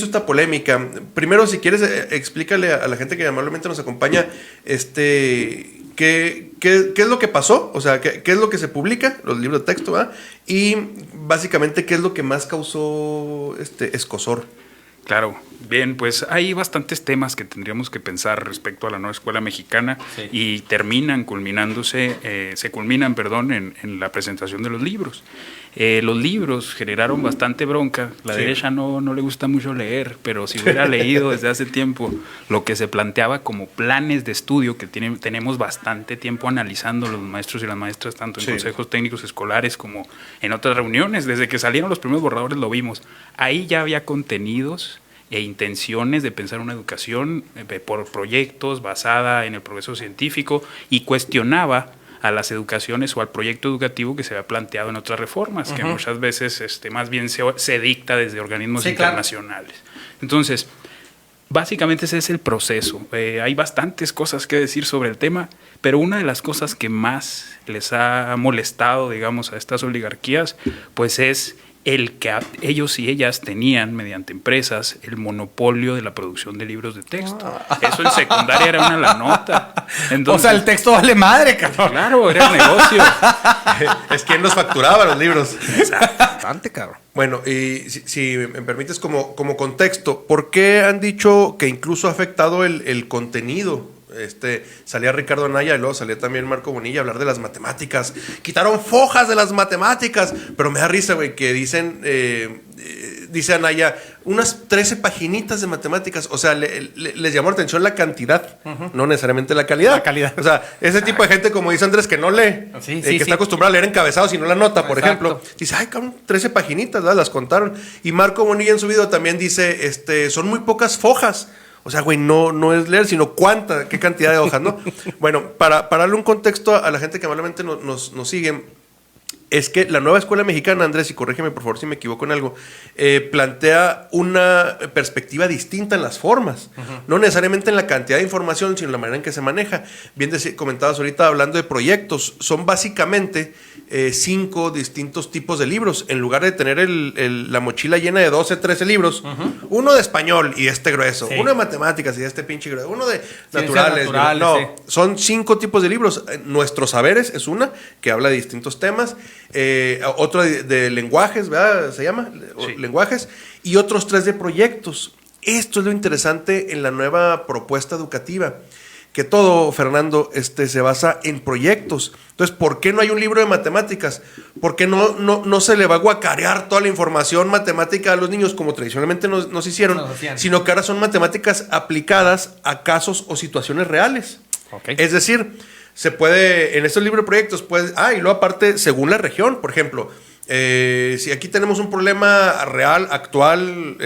esta polémica. Primero, si quieres, explícale a la gente que amablemente nos acompaña, ¿qué es lo que pasó? O sea, ¿qué es lo que se publica? Los libros de texto, ¿verdad? Y básicamente, ¿qué es lo que más causó escozor? Claro, bien, pues hay bastantes temas que tendríamos que pensar respecto a la nueva escuela mexicana, sí, y se culminan, en la presentación de los libros. Los libros generaron bastante bronca. La sí, derecha no le gusta mucho leer, pero si hubiera leído desde hace tiempo lo que se planteaba como planes de estudio, que tenemos bastante tiempo analizando los maestros y las maestras, tanto en sí, consejos técnicos escolares como en otras reuniones, desde que salieron los primeros borradores lo vimos. Ahí ya había contenidos e intenciones de pensar una educación por proyectos basada en el progreso científico, y cuestionaba a las educaciones o al proyecto educativo que se había planteado en otras reformas, que muchas veces más bien se dicta desde organismos internacionales. Claro. Entonces, básicamente ese es el proceso. Hay bastantes cosas que decir sobre el tema, pero una de las cosas que más les ha molestado, digamos, a estas oligarquías, pues es el que ellos y ellas tenían, mediante empresas, el monopolio de la producción de libros de texto. Eso en secundaria era la nota. Entonces, o sea, el texto vale madre, cabrón. Claro, era el negocio. Es quien nos facturaba los libros. Bastante, cabrón. Bueno, y si me permites como contexto, ¿por qué han dicho que incluso ha afectado el contenido? Salía Ricardo Anaya y luego salía también Marco Bonilla a hablar de las matemáticas. Quitaron fojas de las matemáticas, pero me da risa, güey, que dicen, dice Anaya, unas 13 paginitas de matemáticas. O sea, les llamó la atención la cantidad, no necesariamente la calidad. La calidad. O sea, ese tipo de gente, como dice Andrés, que no lee, que está acostumbrado a leer encabezados y no la nota, por ejemplo. Dice, ay, cabrón, 13 paginitas, ¿verdad? Las contaron. Y Marco Bonilla en su video también dice, son muy pocas fojas. O sea, güey, no es leer, sino qué cantidad de hojas, ¿no? Bueno, para darle un contexto a la gente que amablemente nos sigue, es que la nueva escuela mexicana, Andrés, y corrígeme por favor si me equivoco en algo, plantea una perspectiva distinta en las formas, no necesariamente en la cantidad de información, sino en la manera en que se maneja. Bien comentabas ahorita hablando de proyectos, son básicamente 5 distintos tipos de libros. En lugar de tener la mochila llena de 12, 13 libros, uno de español y grueso, uno de matemáticas y pinche grueso, uno de naturales. Son 5 tipos de libros. Nuestros saberes es una, que habla de distintos temas. Otro de lenguajes, ¿verdad? Se llama lenguajes, y otros 3 de proyectos. Esto es lo interesante en la nueva propuesta educativa, que todo, Fernando, se basa en proyectos. Entonces, ¿por qué no hay un libro de matemáticas? ¿Por qué no se le va a guacarear toda la información matemática a los niños como tradicionalmente nos hicieron? Sino que ahora son matemáticas aplicadas a casos o situaciones reales. Okay. Es decir, se puede, en estos libros de proyectos, y luego aparte, según la región, por ejemplo, si aquí tenemos un problema real, actual,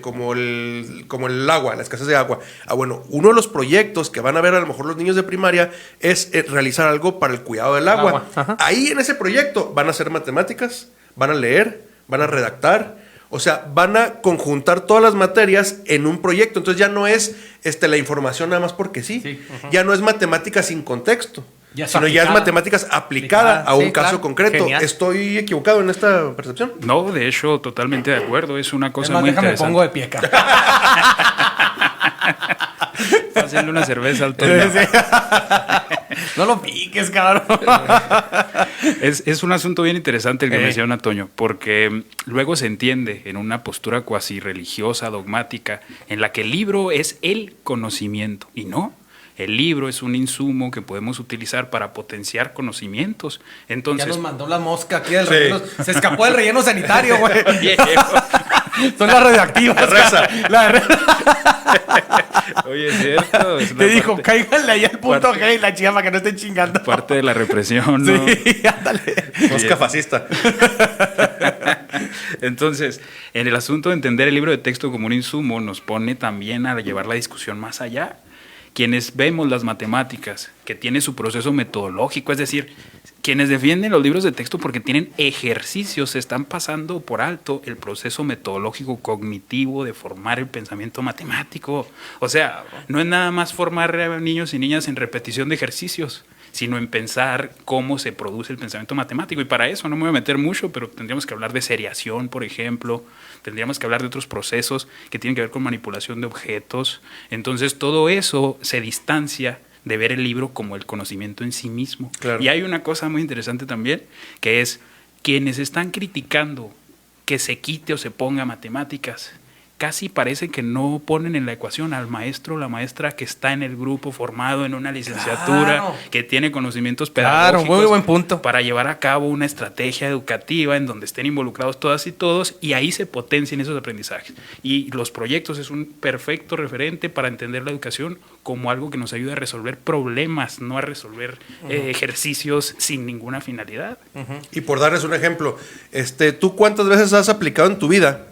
como el agua, la escasez de agua. Bueno, uno de los proyectos que van a ver a lo mejor los niños de primaria es realizar algo para el cuidado del agua. Ahí en ese proyecto van a hacer matemáticas, van a leer, van a redactar. O sea, van a conjuntar todas las materias en un proyecto. Entonces ya no es la información nada más porque sí. Ya no es matemática sin contexto, sino ya es matemáticas aplicada a un caso concreto. Genial. ¿Estoy equivocado en esta percepción? No, de hecho, totalmente de acuerdo. Es una cosa muy interesante. Me pongo de pie, cabrón. Haciendo una cerveza al tono. No lo piques, cabrón. Es un asunto bien interesante el que menciona Toño, porque luego se entiende en una postura cuasi religiosa, dogmática, en la que el libro es el conocimiento, y no. El libro es un insumo que podemos utilizar para potenciar conocimientos. Entonces, ya nos mandó la mosca aquí del relleno. Se escapó del relleno sanitario, güey. Son las radioactivas. La reza. Oye, es cierto. Te dijo, cáiganle ahí al punto G y la chica para que no estén chingando. Parte de la represión, ¿no? Sí, ándale. Mosca fascista. Entonces, en el asunto de entender el libro de texto como un insumo, nos pone también a llevar la discusión más allá. Quienes vemos las matemáticas, que tiene su proceso metodológico, es decir, quienes defienden los libros de texto porque tienen ejercicios, se están pasando por alto el proceso metodológico cognitivo de formar el pensamiento matemático. O sea, no es nada más formar a niños y niñas en repetición de ejercicios, sino en pensar cómo se produce el pensamiento matemático. Y para eso no me voy a meter mucho, pero tendríamos que hablar de seriación, por ejemplo, tendríamos que hablar de otros procesos que tienen que ver con manipulación de objetos. Entonces todo eso se distancia de ver el libro como el conocimiento en sí mismo. Claro. Y hay una cosa muy interesante también, que es quienes están criticando que se quite o se ponga matemáticas, casi parece que no ponen en la ecuación al maestro o la maestra que está en el grupo formado en una licenciatura, que tiene conocimientos pedagógicos, muy buen punto, para llevar a cabo una estrategia educativa en donde estén involucrados todas y todos, y ahí se potencian esos aprendizajes. Y los proyectos es un perfecto referente para entender la educación como algo que nos ayuda a resolver problemas, no a resolver ejercicios sin ninguna finalidad. Y por darles un ejemplo, ¿tú cuántas veces has aplicado en tu vida,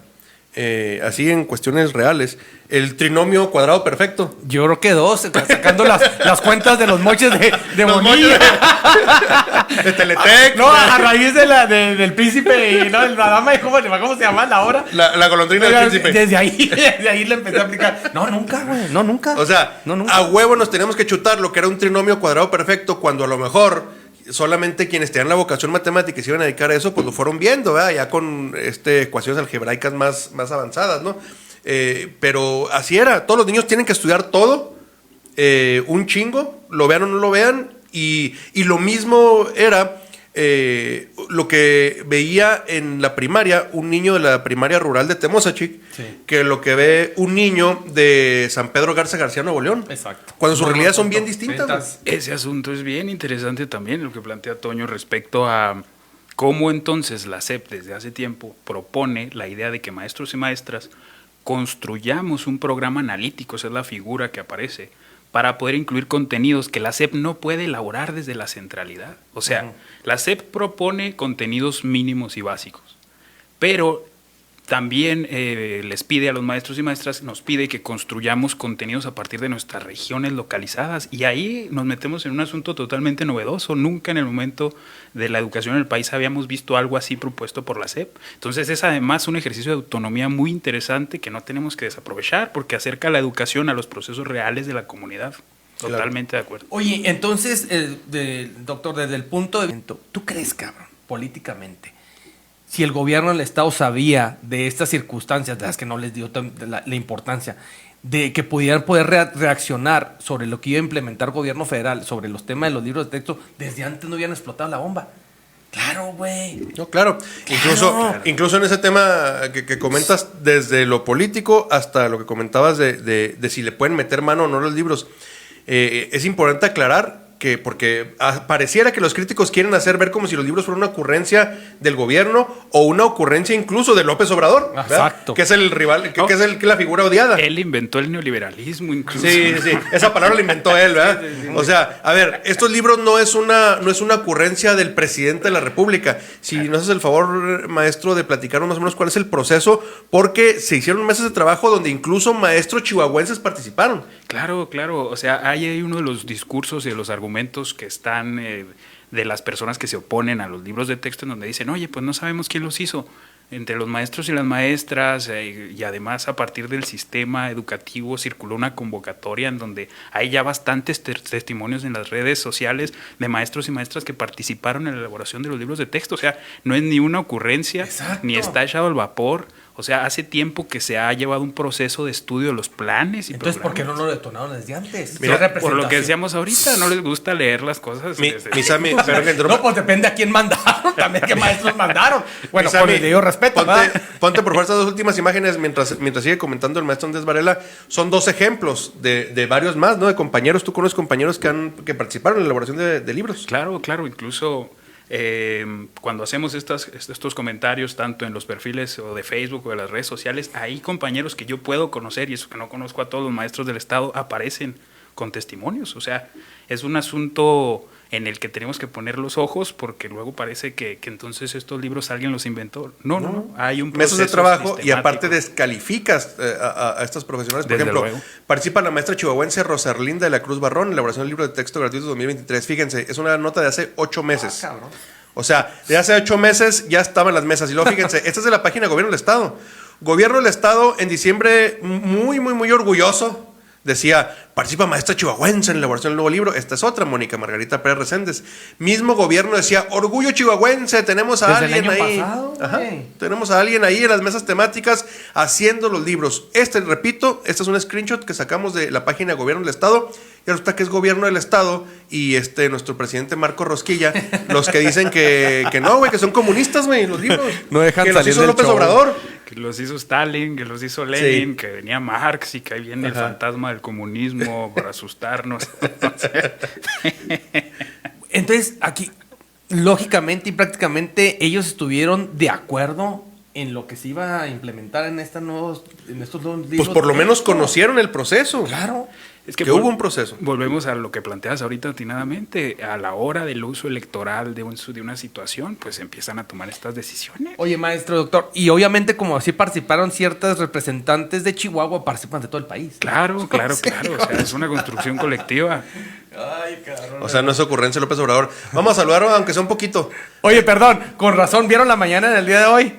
así en cuestiones reales, el trinomio cuadrado perfecto? Yo creo que 2, sacando las cuentas de los moches de Bonilla. De Teletec. No, a raíz del príncipe y no, la dama, ¿cómo se llama la hora? La golondrina del príncipe. Desde ahí le empecé a aplicar. No, nunca, güey, no, nunca. O sea, nunca. A huevo nos teníamos que chutar lo que era un trinomio cuadrado perfecto, cuando a lo mejor solamente quienes tenían la vocación matemática y se iban a dedicar a eso, pues lo fueron viendo, ¿verdad? Ya con ecuaciones algebraicas más avanzadas, ¿no? Pero así era, todos los niños tienen que estudiar todo, un chingo, lo vean o no lo vean, y lo mismo era lo que veía en la primaria un niño de la primaria rural de Temozachic, que lo que ve un niño de San Pedro Garza García, Nuevo León. Exacto. Cuando sus realidades son bien distintas. Ese asunto es bien interesante también, lo que plantea Toño respecto a cómo entonces la SEP desde hace tiempo propone la idea de que maestros y maestras construyamos un programa analítico, esa es la figura que aparece, para poder incluir contenidos que la SEP no puede elaborar desde la centralidad. O sea, la SEP propone contenidos mínimos y básicos, pero también les pide a los maestros y maestras, nos pide que construyamos contenidos a partir de nuestras regiones localizadas, y ahí nos metemos en un asunto totalmente novedoso. Nunca en el momento de la educación en el país habíamos visto algo así propuesto por la SEP. Entonces es además un ejercicio de autonomía muy interesante que no tenemos que desaprovechar, porque acerca la educación a los procesos reales de la comunidad. Totalmente de acuerdo. Oye, entonces, doctor, desde el punto de vista, ¿tú crees, cabrón, políticamente, si el gobierno del Estado sabía de estas circunstancias, de las que no les dio la importancia, de que pudieran poder reaccionar sobre lo que iba a implementar el gobierno federal, sobre los temas de los libros de texto, desde antes no hubieran explotado la bomba? Claro, güey. No, claro. Incluso en ese tema que comentas, desde lo político hasta lo que comentabas de si le pueden meter mano o no los libros, es importante aclarar que, porque pareciera que los críticos quieren hacer ver como si los libros fueran una ocurrencia del gobierno o una ocurrencia incluso de López Obrador, ¿verdad? Exacto. Que es el rival, que es la figura odiada. Él inventó el neoliberalismo incluso. Sí, esa palabra la inventó él, ¿verdad? Sí. O sea, a ver, estos libros no es una ocurrencia del presidente de la República. Si nos haces el favor, maestro, de platicarnos más o menos cuál es el proceso, porque se hicieron meses de trabajo donde incluso maestros chihuahuenses participaron. Claro. O sea, hay uno de los discursos y de los argumentos que están de las personas que se oponen a los libros de texto, en donde dicen, oye, pues no sabemos quién los hizo. Entre los maestros y las maestras, y además a partir del sistema educativo circuló una convocatoria en donde hay ya bastantes testimonios en las redes sociales de maestros y maestras que participaron en la elaboración de los libros de texto. O sea, no es ni una ocurrencia, ni está echado al vapor. O sea, hace tiempo que se ha llevado un proceso de estudio de los planes y entonces, programas. ¿por qué no lo detonaron desde antes? Mira, por lo que decíamos ahorita, no les gusta leer las cosas. No, pues depende a quién mandaron, también qué maestros mandaron. Bueno, con el debido respeto. Ponte por fuerza dos últimas imágenes mientras sigue comentando el maestro Andrés Varela. Son dos ejemplos de varios más, ¿no? De compañeros. Tú conoces compañeros que participaron en la elaboración de libros. Claro, incluso cuando hacemos estos comentarios tanto en los perfiles o de Facebook o de las redes sociales, hay compañeros que yo puedo conocer, y eso que no conozco a todos los maestros del Estado, aparecen con testimonios. O sea, es un asunto en el que tenemos que poner los ojos, porque luego parece que entonces estos libros alguien los inventó. No, hay un proceso meses de trabajo y aparte descalificas a estas profesionales. Por ejemplo, participa la maestra chihuahuense Roserlinda de la Cruz Barrón en la elaboración del libro de texto gratuito 2023. Fíjense, es una nota de hace 8 meses. Cabrón. O sea, de hace 8 meses ya estaban las mesas. Y luego fíjense, esta es de la página Gobierno del Estado. Gobierno del Estado en diciembre muy orgulloso Decía, participa maestra chihuahuense en la elaboración del nuevo libro. Esta es otra, Mónica Margarita Pérez Reséndez. Mismo gobierno decía, orgullo chihuahuense, tenemos a Desde alguien el año ahí. pasado, Ajá, tenemos a alguien ahí en las mesas temáticas haciendo los libros. Repito, este es un screenshot que sacamos de la página de Gobierno del Estado. Y resulta que es Gobierno del Estado y nuestro presidente Marco Rosquilla, los que dicen que no, güey, que son comunistas, güey, los libros. No dejan que los salir hizo del López show. Obrador. Que los hizo Stalin, que los hizo Lenin, Sí. que venía Marx y que ahí viene el fantasma del comunismo para asustarnos. Entonces, aquí, lógicamente y prácticamente, ellos estuvieron de acuerdo en lo que se iba a implementar en estos nuevos libros. Pues por lo menos conocieron el proceso. Claro. Es que hubo un proceso. Volvemos a lo que planteas ahorita atinadamente. A la hora del uso electoral de una situación, pues empiezan a tomar estas decisiones. Oye, maestro, doctor, y obviamente como así participaron ciertas representantes de Chihuahua, participan de todo el país. Claro. O sea, es una construcción colectiva. Ay, cabrón. O sea, no es ocurrencia de López Obrador. Vamos a saludar aunque sea un poquito. Oye, perdón, con razón, ¿vieron la mañana del día de hoy?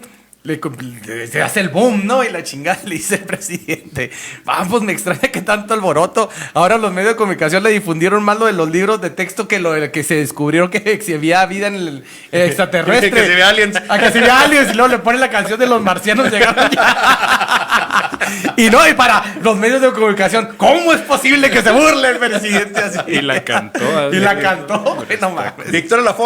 Se hace el boom, ¿no? Y la chingada le dice el presidente. Vamos, me extraña que tanto alboroto. Ahora los medios de comunicación le difundieron más lo de los libros de texto que lo de que se descubrió que había vida en el extraterrestre. Que se ve aliens. A que se ve aliens. Y luego le ponen la canción de los marcianos llegaron ya. Y no, y para los medios de comunicación, ¿cómo es posible que se burle el presidente así? Y la cantó. Y la cantó, güey, no mames. Víctor Lafont.